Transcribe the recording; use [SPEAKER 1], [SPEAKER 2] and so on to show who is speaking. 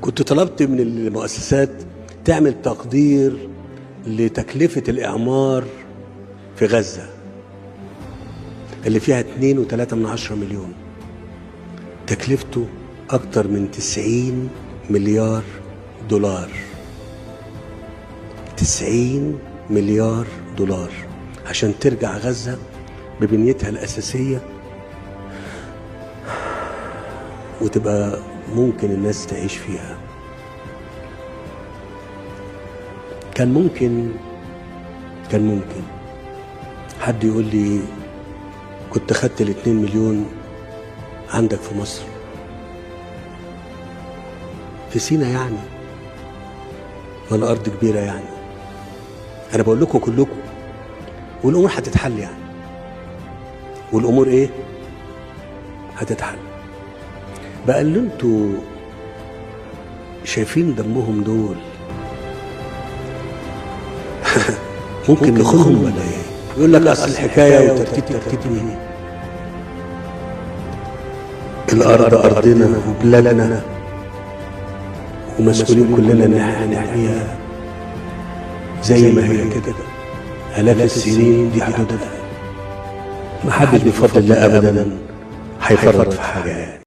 [SPEAKER 1] كنت طلبت من المؤسسات تعمل تقدير لتكلفة الإعمار في غزة اللي فيها 2.3 مليون. تكلفته أكتر من 90 مليار دولار. 90 مليار دولار عشان ترجع غزة ببنيتها الأساسية وتبقى ممكن الناس تعيش فيها. كان ممكن حد يقول لي كنت خدت ال2 مليون عندك في مصر في سينا، يعني ما الأرض كبيرة يعني. أنا بقول لكم كلكم والأمور هتتحل يعني، والأمور إيه هتتحل. بقى اللي انتوا شايفين دمهم دول ممكن ناخدهم ولا ايه؟ يقول لك اصل الحكايه وترتيب مين؟ الارض ارضنا وبلادنا ومسؤولين كلنا ان احنا نحميها زي ما هي كده. الاف السنين دي حدودها، محدش بفضل الله ابدا هيفرط في حاجه.